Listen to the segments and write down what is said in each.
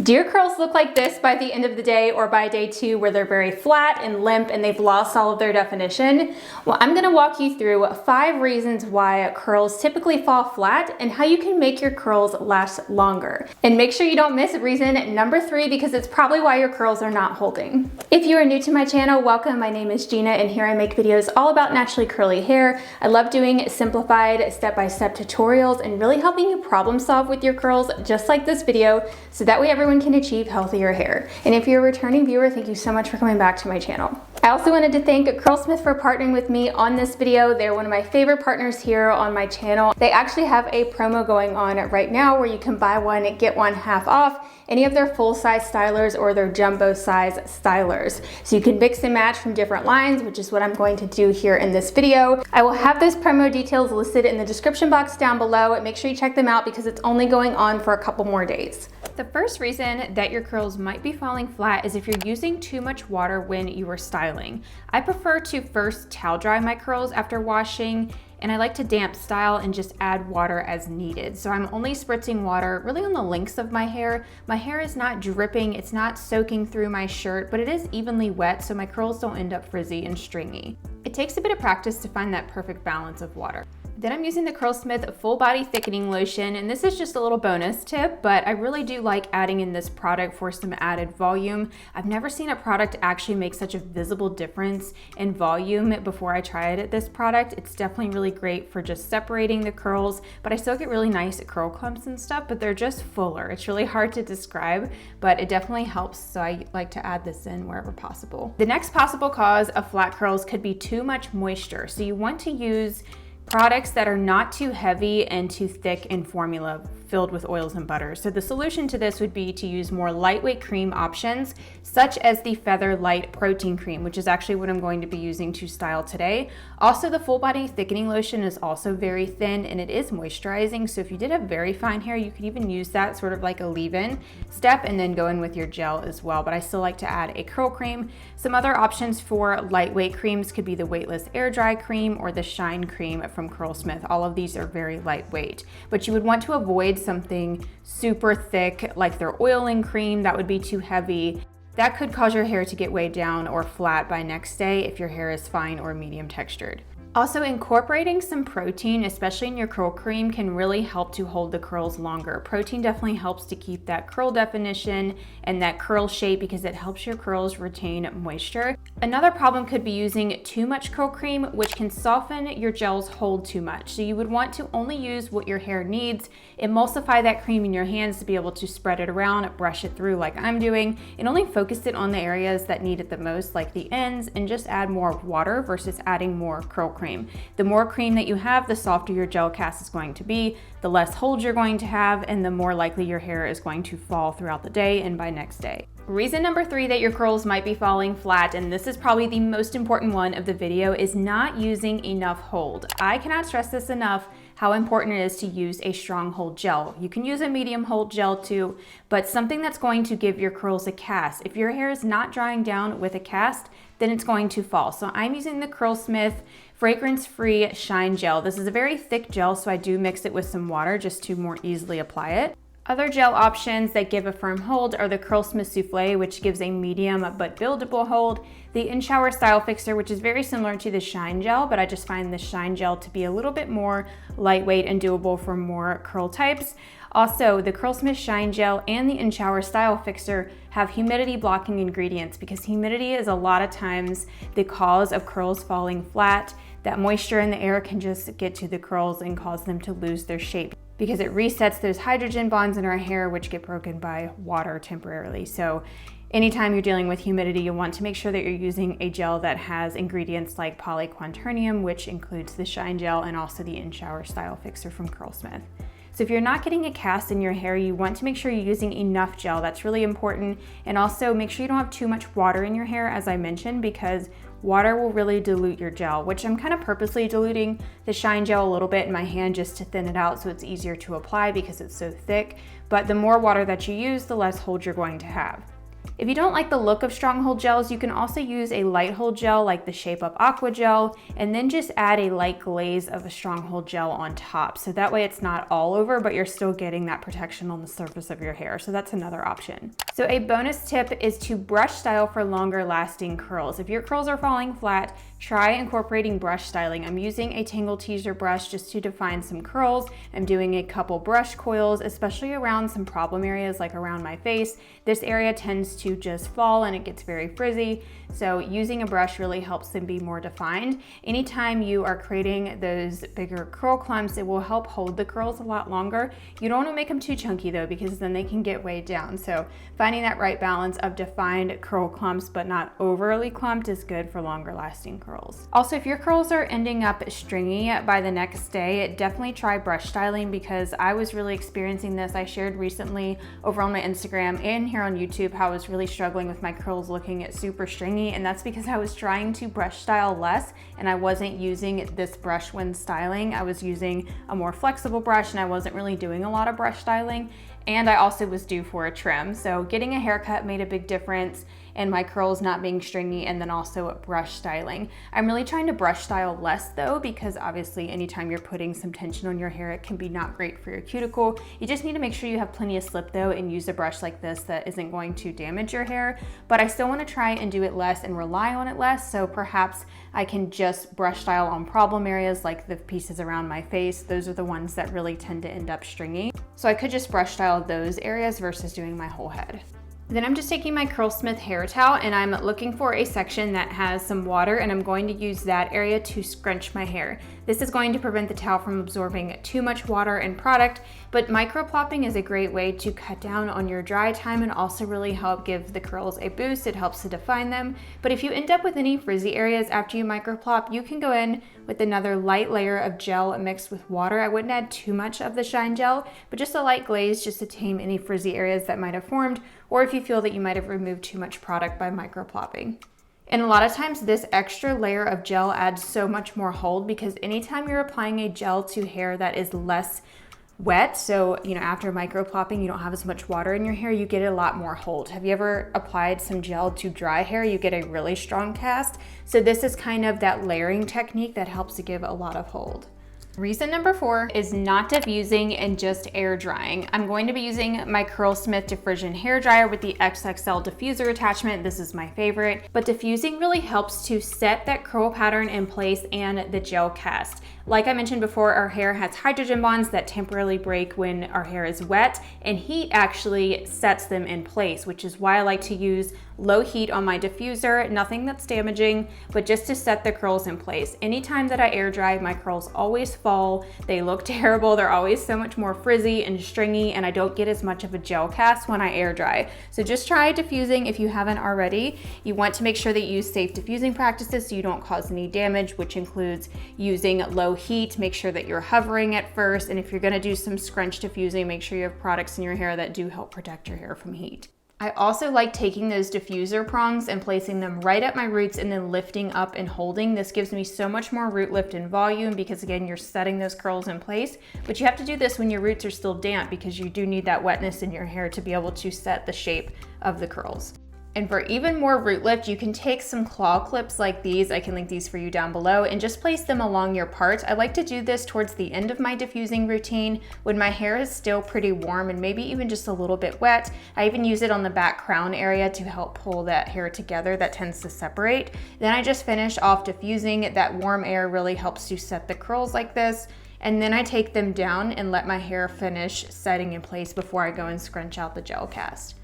Do your curls look like this by the end of the day or by day 2 where they're very flat and limp and they've lost all of their definition? Well, I'm gonna walk you through 5 reasons why curls typically fall flat and how you can make your curls last longer. And make sure you don't miss reason number 3 because it's probably why your curls are not holding. If you are new to my channel, welcome. My name is Gina and here I make videos all about naturally curly hair. I love doing simplified step-by-step tutorials and really helping you problem solve with your curls just like this video so that way everyone can achieve healthier hair. And if you're a returning viewer, thank you so much for coming back to my channel. I also wanted to thank Curlsmith for partnering with me on this video. They're one of my favorite partners here on my channel. They actually have a promo going on right now where you can buy one, get one half off any of their full-size stylers or their jumbo size stylers. So you can mix and match from different lines, which is what I'm going to do here in this video. I will have those promo details listed in the description box down below. Make sure you check them out because it's only going on for a couple more days. The first reason that your curls might be falling flat is if you're using too much water when you are styling. I prefer to first towel dry my curls after washing, and I like to damp style and just add water as needed. So I'm only spritzing water really on the lengths of my hair. My hair is not dripping, it's not soaking through my shirt, but it is evenly wet so my curls don't end up frizzy and stringy. It takes a bit of practice to find that perfect balance of water. Then I'm using the Curlsmith Full Body Thickening Lotion, and this is just a little bonus tip, but I really do like adding in this product for some added volume. I've never seen a product actually make such a visible difference in volume before I tried this product. It's definitely really great for just separating the curls, but I still get really nice curl clumps and stuff, but they're just fuller. It's really hard to describe, but it definitely helps, so I like to add this in wherever possible. The next possible cause of flat curls could be too much moisture, so you want to use products that are not too heavy and too thick in formula, filled with oils and butters. So the solution to this would be to use more lightweight cream options, such as the Feather Light Protein Cream, which is actually what I'm going to be using to style today. Also, the Full Body Thickening Lotion is also very thin and it is moisturizing. So if you did have very fine hair, you could even use that sort of like a leave-in step and then go in with your gel as well. But I still like to add a curl cream. Some other options for lightweight creams could be the Weightless Air Dry Cream or the Shine Cream from Curlsmith. All of these are very lightweight, but you would want to avoid something super thick like their oiling cream. That would be too heavy. That could cause your hair to get weighed down or flat by next day if your hair is fine or medium textured. Also, incorporating some protein, especially in your curl cream, can really help to hold the curls longer. Protein definitely helps to keep that curl definition and that curl shape because it helps your curls retain moisture. Another problem could be using too much curl cream, which can soften your gel's hold too much. So you would want to only use what your hair needs, emulsify that cream in your hands to be able to spread it around, brush it through like I'm doing, and only focus it on the areas that need it the most, like the ends, and just add more water versus adding more curl cream. The more cream that you have, the softer your gel cast is going to be, the less hold you're going to have, and the more likely your hair is going to fall throughout the day and by next day. Reason number 3 that your curls might be falling flat, and this is probably the most important one of the video, is not using enough hold. I cannot stress this enough how important it is to use a strong hold gel. You can use a medium hold gel too, but something that's going to give your curls a cast. If your hair is not drying down with a cast, then it's going to fall. So I'm using the Curlsmith fragrance-free Shine Gel. This is a very thick gel, so I do mix it with some water just to more easily apply it. Other gel options that give a firm hold are the Curlsmith Souffle, which gives a medium but buildable hold, the In-Shower Style Fixer, which is very similar to the Shine Gel, but I just find the Shine Gel to be a little bit more lightweight and doable for more curl types. Also, the Curlsmith Shine Gel and the In-Shower Style Fixer have humidity blocking ingredients because humidity is a lot of times the cause of curls falling flat. That moisture in the air can just get to the curls and cause them to lose their shape because it resets those hydrogen bonds in our hair, which get broken by water temporarily. So anytime you're dealing with humidity, you want to make sure that you're using a gel that has ingredients like polyquaternium, which includes the Shine Gel and also the In-Shower Style Fixer from Curlsmith. So if you're not getting a cast in your hair, you want to make sure you're using enough gel. That's really important. And also make sure you don't have too much water in your hair, as I mentioned, because water will really dilute your gel, which I'm kind of purposely diluting the Shine Gel a little bit in my hand just to thin it out so it's easier to apply because it's so thick. But the more water that you use, the less hold you're going to have. If you don't like the look of strong hold gels, you can also use a light hold gel like the Shape Up Aqua Gel, and then just add a light glaze of a strong hold gel on top. So that way it's not all over, but you're still getting that protection on the surface of your hair. So that's another option. So a bonus tip is to brush style for longer lasting curls. If your curls are falling flat, try incorporating brush styling. I'm using a Tangle Teezer brush just to define some curls. I'm doing a couple brush coils, especially around some problem areas like around my face. This area tends to just fall and it gets very frizzy. So using a brush really helps them be more defined. Anytime you are creating those bigger curl clumps, it will help hold the curls a lot longer. You don't want to make them too chunky though, because then they can get weighed down. So finding that right balance of defined curl clumps but not overly clumped is good for longer lasting curls. Also, if your curls are ending up stringy by the next day, definitely try brush styling, because I was really experiencing this. I shared recently over on my Instagram and here on YouTube how I was really struggling with my curls looking super stringy, and that's because I was trying to brush style less and I wasn't using this brush when styling. I was using a more flexible brush and I wasn't really doing a lot of brush styling, and I also was due for a trim. So getting a haircut made a big difference in my curls not being stringy, and then also brush styling. I'm really trying to brush style less though, because obviously anytime you're putting some tension on your hair, it can be not great for your cuticle. You just need to make sure you have plenty of slip though, and use a brush like this that isn't going to damage your hair. But I still want to try and do it less and rely on it less, so perhaps I can just brush style on problem areas like the pieces around my face. Those are the ones that really tend to end up stringy. So I could just brush style those areas versus doing my whole head. Then I'm just taking my Curlsmith hair towel and I'm looking for a section that has some water, and I'm going to use that area to scrunch my hair. This is going to prevent the towel from absorbing too much water and product, but micro-plopping is a great way to cut down on your dry time and also really help give the curls a boost. It helps to define them. But if you end up with any frizzy areas after you micro-plop, you can go in with another light layer of gel mixed with water. I wouldn't add too much of the shine gel, but just a light glaze just to tame any frizzy areas that might have formed, or if you feel that you might have removed too much product by micro-plopping. And a lot of times this extra layer of gel adds so much more hold, because anytime you're applying a gel to hair that is less wet, so after micro-plopping you don't have as much water in your hair, you get a lot more hold. Have you ever applied some gel to dry hair? You get a really strong cast. So this is kind of that layering technique that helps to give a lot of hold. Reason number 4 is not diffusing and just air drying. I'm going to be using my Curlsmith Diffusion hair dryer with the XXL diffuser attachment. This is my favorite, but diffusing really helps to set that curl pattern in place and the gel cast. Like I mentioned before, our hair has hydrogen bonds that temporarily break when our hair is wet, and heat actually sets them in place, which is why I like to use low heat on my diffuser. Nothing that's damaging, but just to set the curls in place. Anytime that I air dry, my curls always fall. They look terrible. They're always so much more frizzy and stringy, and I don't get as much of a gel cast when I air dry. So just try diffusing if you haven't already. You want to make sure that you use safe diffusing practices so you don't cause any damage, which includes using low heat. Make sure that you're hovering at first, and if you're going to do some scrunch diffusing, make sure you have products in your hair that do help protect your hair from heat. I also like taking those diffuser prongs and placing them right at my roots and then lifting up and holding. This gives me so much more root lift and volume, because again, you're setting those curls in place, but you have to do this when your roots are still damp, because you do need that wetness in your hair to be able to set the shape of the curls. And for even more root lift, you can take some claw clips like these, I can link these for you down below, and just place them along your parts. I like to do this towards the end of my diffusing routine when my hair is still pretty warm and maybe even just a little bit wet. I even use it on the back crown area to help pull that hair together that tends to separate. Then I just finish off diffusing. That warm air really helps to set the curls like this. And then I take them down and let my hair finish setting in place before I go and scrunch out the gel cast.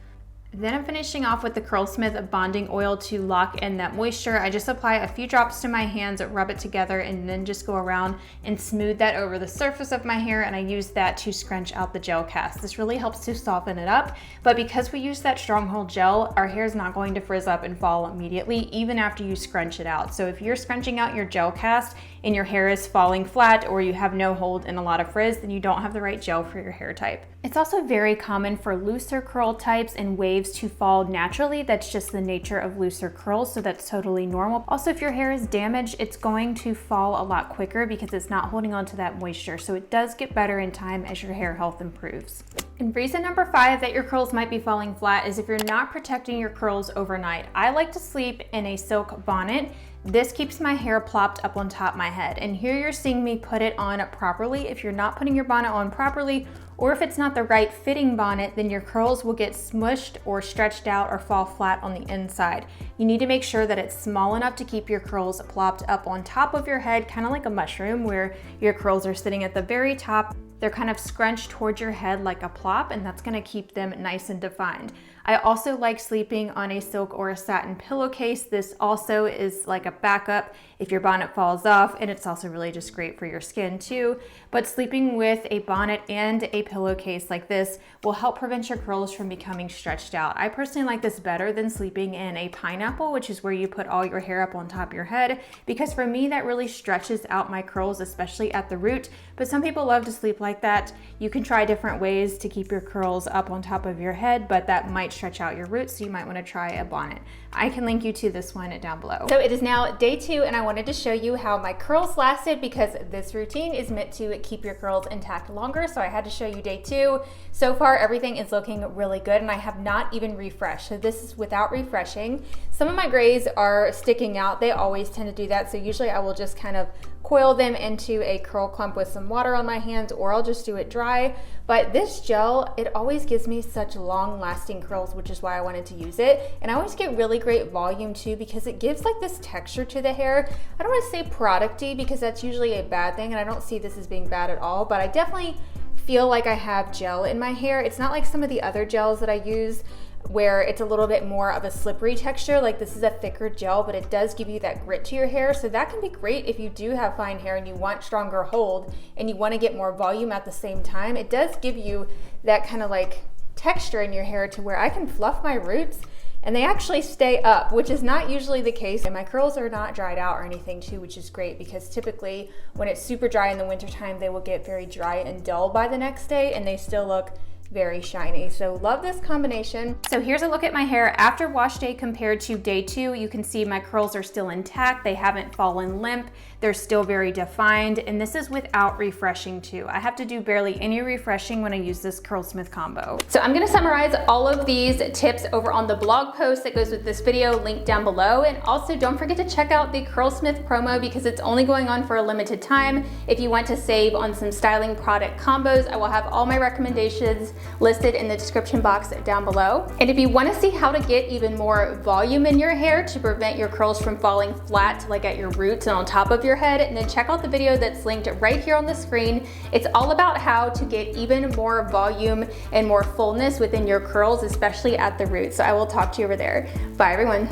Then I'm finishing off with the Curlsmith bonding oil to lock in that moisture. I just apply a few drops to my hands, rub it together, and then just go around and smooth that over the surface of my hair, and I use that to scrunch out the gel cast. This really helps to soften it up, but because we use that stronghold gel, our hair is not going to frizz up and fall immediately, even after you scrunch it out. So if you're scrunching out your gel cast and your hair is falling flat, or you have no hold and a lot of frizz, then you don't have the right gel for your hair type. It's also very common for looser curl types and waves waves to fall naturally. That's just the nature of looser curls, so that's totally normal. Also, if your hair is damaged, it's going to fall a lot quicker because it's not holding on to that moisture. So it does get better in time as your hair health improves. And reason number 5 that your curls might be falling flat is if you're not protecting your curls overnight. I like to sleep in a silk bonnet. This keeps my hair plopped up on top of my head. And here you're seeing me put it on properly. If you're not putting your bonnet on properly, or if it's not the right fitting bonnet, then your curls will get smushed or stretched out or fall flat on the inside. You need to make sure that it's small enough to keep your curls plopped up on top of your head, kind of like a mushroom where your curls are sitting at the very top. They're kind of scrunched towards your head like a plop, and that's gonna keep them nice and defined. I also like sleeping on a silk or a satin pillowcase. This also is like a backup if your bonnet falls off, and it's also really just great for your skin too. But sleeping with a bonnet and a pillowcase like this will help prevent your curls from becoming stretched out. I personally like this better than sleeping in a pineapple, which is where you put all your hair up on top of your head, because for me that really stretches out my curls, especially at the root. But some people love to sleep like that. You can try different ways to keep your curls up on top of your head, but that might stretch out your roots, so you might want to try a bonnet. I can link you to this one down below. So it is now day 2, and I wanted to show you how my curls lasted because this routine is meant to keep your curls intact longer, so I had to show you day 2. So far everything is looking really good, and I have not even refreshed. So this is without refreshing. Some of my grays are sticking out. They always tend to do that, so usually I will just kind of coil them into a curl clump with some water on my hands, or I'll just do it dry. But this gel, it always gives me such long lasting curls, which is why I wanted to use it. And I always get really great volume too, because it gives like this texture to the hair. I don't want to say producty because that's usually a bad thing, and I don't see this as being bad at all, but I definitely feel like I have gel in my hair. It's not like some of the other gels that I use where it's a little bit more of a slippery texture. Like this is a thicker gel, but it does give you that grit to your hair. So that can be great if you do have fine hair and you want stronger hold and you want to get more volume at the same time. It does give you that kind of like texture in your hair to where I can fluff my roots and they actually stay up, which is not usually the case. And my curls are not dried out or anything too, which is great because typically when it's super dry in the wintertime, they will get very dry and dull by the next day and they still look very shiny. So love this combination. So here's a look at my hair after wash day compared to day 2. You can see my curls are still intact. They haven't fallen limp. They're still very defined. And this is without refreshing too. I have to do barely any refreshing when I use this Curlsmith combo. So I'm gonna summarize all of these tips over on the blog post that goes with this video, linked down below. And also don't forget to check out the Curlsmith promo because it's only going on for a limited time. If you want to save on some styling product combos, I will have all my recommendations listed in the description box down below. And if you want to see how to get even more volume in your hair to prevent your curls from falling flat like at your roots and on top of your head, then check out the video that's linked right here on the screen. It's all about how to get even more volume and more fullness within your curls, especially at the roots. So I will talk to you over there. Bye everyone.